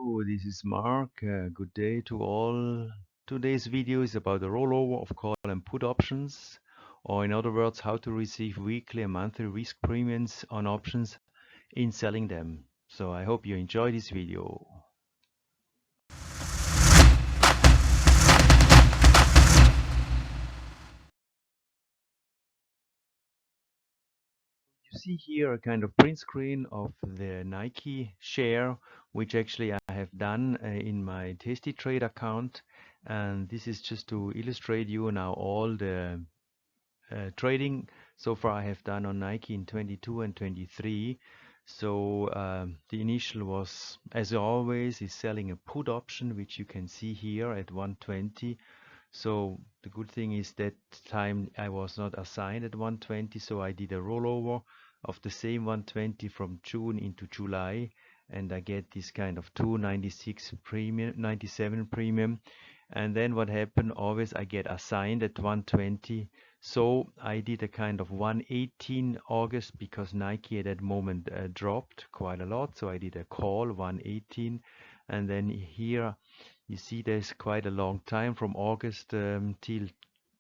Hello, this is Mark. Good day to all. Today's video is about the rollover of call and put options, or in other words, how to receive weekly and monthly risk premiums on options in selling them. So I hope you enjoy this video. You see here a kind of print screen of the Nike share, which actually I have done in my Tasty Trade account. And this is just to illustrate you now all the trading so far I have done on Nike in 22 and 23. So the initial was, as always, is selling a put option, which you can see here at 120. So the good thing is that time I was not assigned at 120, so I did a rollover of the same 120 from June into July, and I get this kind of 296 premium, 97 premium. And then what happened, always I get assigned at 120. So I did a kind of 118 August because Nike at that moment dropped quite a lot. So I did a call 118, and then here you see there's quite a long time from August till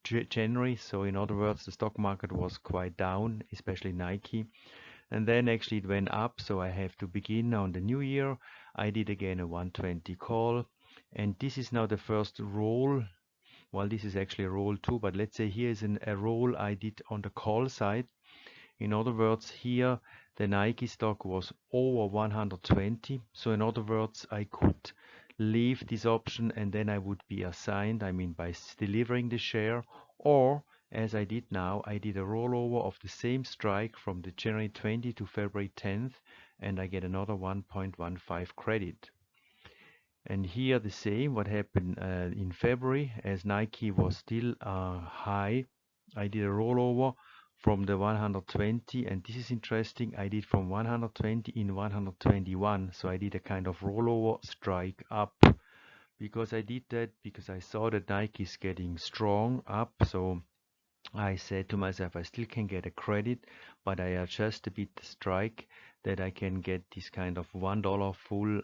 January. So in other words, the stock market was quite down, especially Nike. And then actually it went up, so I have to begin on the new year. I did again a 120 call, and this is now the first roll. Well, this is actually a roll too, but let's say here is a roll I did on the call side. In other words, here the Nike stock was over 120. So in other words, I could leave this option and then I would be assigned, I mean by delivering the share, or as I did now, I did a rollover of the same strike from the January 20 to February 10th, and I get another 1.15 credit. And here the same, what happened in February, as Nike was still high, I did a rollover from the 120, and this is interesting, I did from 120 in 121, so I did a kind of rollover strike up. Because I did that because I saw that Nike is getting strong up, so I said to myself, I still can get a credit, but I adjust a bit the strike that I can get this kind of $1 full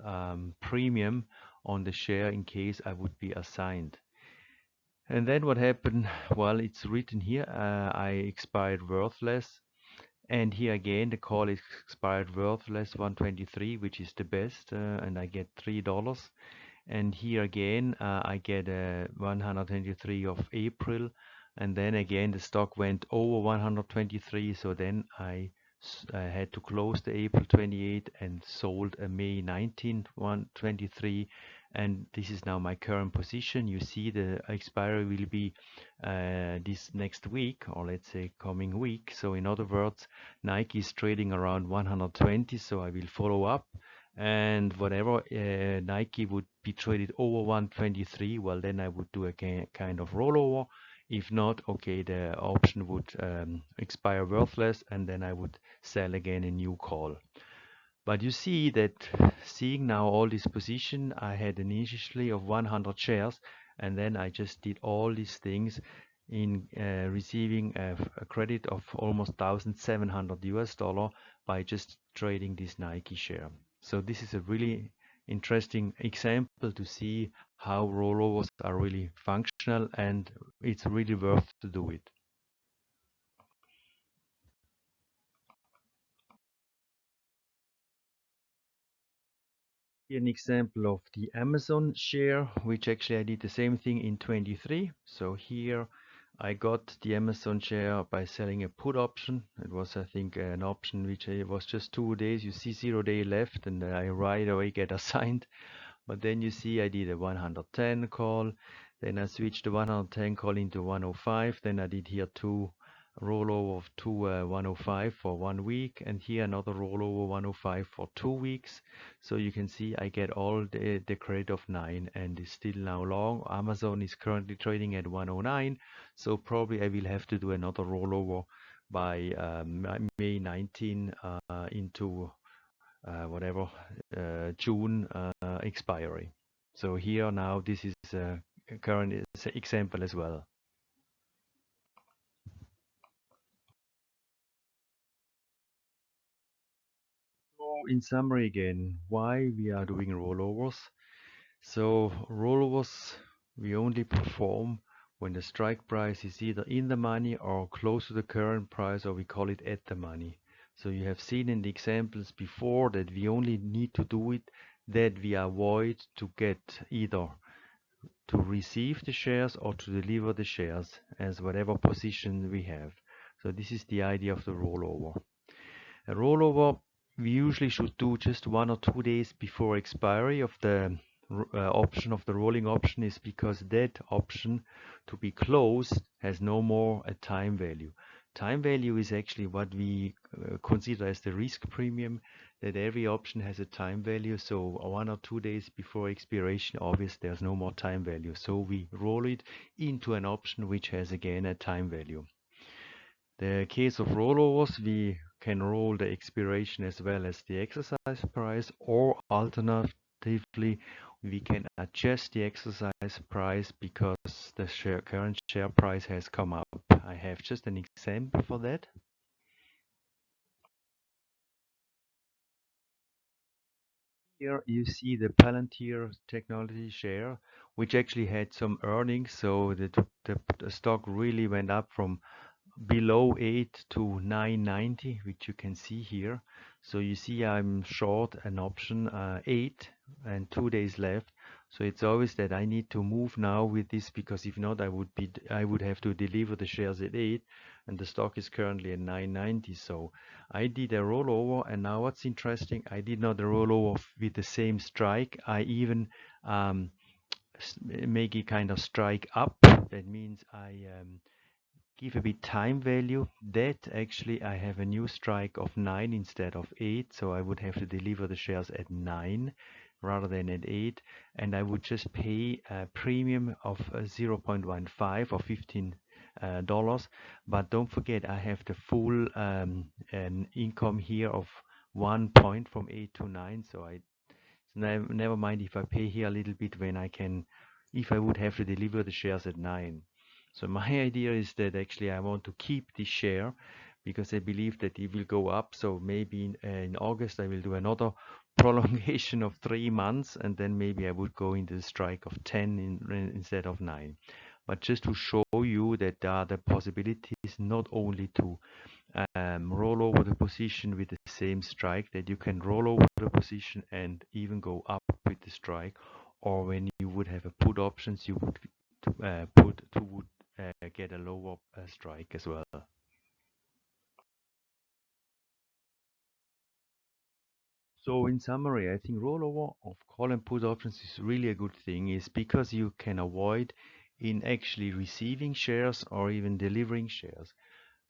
premium on the share in case I would be assigned. And then what happened? Well, it's written here, I expired worthless. And here again, the call is expired worthless 123, which is the best, and I get $3. And here again I get 123 of April, and then again the stock went over 123, so then I had to close the April 28 and sold a May 19 123, and this is now my current position. You see the expiry will be this next week, or let's say coming week. So in other words, Nike is trading around 120, so I will follow up, and whatever Nike would be traded over 123, well then I would do a kind of rollover. If not, okay, the option would expire worthless, and then I would sell again a new call. But you see that, seeing now all this position, I had initially of 100 shares, and then I just did all these things in receiving a credit of almost $1,700 by just trading this Nike share. So this is a really interesting example to see how rollovers are really functional, and it's really worth to do it. Here an example of the Amazon share, which actually I did the same thing in 23. So here I got the Amazon share by selling a put option. It was, I think, an option which was just 2 days. You see 0 day left, and I right away get assigned. But then you see I did a 110 call, then I switched the 110 call into 105, then I did here two rollover of two 105 for 1 week, and here another rollover 105 for 2 weeks. So you can see I get all the credit of 9, and it's still now long. Amazon is currently trading at 109, so probably I will have to do another rollover by May 19 into whatever June expiry. So here now this is a current example as well. So in summary again, why we are doing rollovers. So rollovers we only perform when the strike price is either in the money or close to the current price, or we call it at the money. So you have seen in the examples before that we only need to do it that we avoid to get either to receive the shares or to deliver the shares as whatever position we have. So this is the idea of the rollover. A rollover we usually should do just 1 or 2 days before expiry of the option of the rolling option, is because that option to be closed has no more a time value. Time value is actually what we consider as the risk premium, that every option has a time value. So 1 or 2 days before expiration, obviously there's no more time value. So we roll it into an option which has again a time value. The case of rollovers, we can roll the expiration as well as the exercise price, or alternatively, we can adjust the exercise price because the current share price has come up. I have just an example for that. Here you see the Palantir technology share, which actually had some earnings, so the stock really went up from below 8 to 990, which you can see here. So you see I'm short an option 8 and 2 days left. So it's always that I need to move now with this, because if not I would have to deliver the shares at 8 and the stock is currently at 990. So I did a rollover, and now what's interesting, I did not a rollover with the same strike. I even make it kind of strike up. That means I give a bit time value, that actually I have a new strike of 9 instead of 8, so I would have to deliver the shares at 9 rather than at 8, and I would just pay a premium of 0.15 or $15. But don't forget, I have the full an income here of 1 point from 8 to 9, so never mind if I pay here a little bit when I can, if I would have to deliver the shares at 9. So my idea is that actually I want to keep this share because I believe that it will go up. So maybe in August I will do another prolongation of 3 months, and then maybe I would go into the strike of 10 instead of 9. But just to show you that there are the possibilities not only to roll over the position with the same strike, that you can roll over the position and even go up with the strike, or when you would have a put options, you would get a lower strike as well. So in summary, I think rollover of call and put options is really a good thing, is because you can avoid in actually receiving shares or even delivering shares.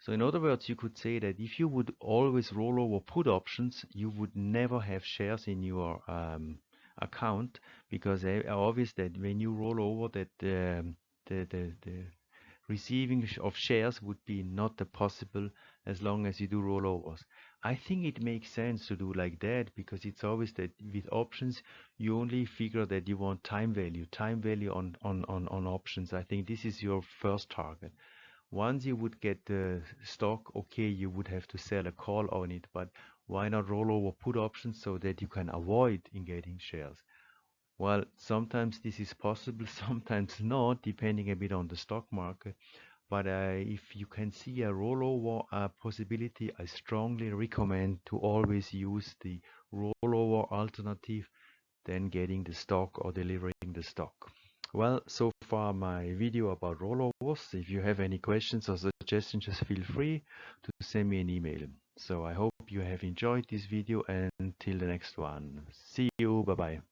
So in other words, you could say that if you would always roll over put options, you would never have shares in your account, because obvious that when you roll over that the receiving of shares would be not possible as long as you do rollovers. I think it makes sense to do like that, because it's always that with options you only figure that you want time value on options. I think this is your first target. Once you would get the stock, okay, you would have to sell a call on it, but why not roll over put options so that you can avoid in getting shares? Well, sometimes this is possible, sometimes not, depending a bit on the stock market. But if you can see a rollover possibility, I strongly recommend to always use the rollover alternative than getting the stock or delivering the stock. Well, so far my video about rollovers. If you have any questions or suggestions, just feel free to send me an email. So I hope you have enjoyed this video, and until the next one. See you. Bye bye.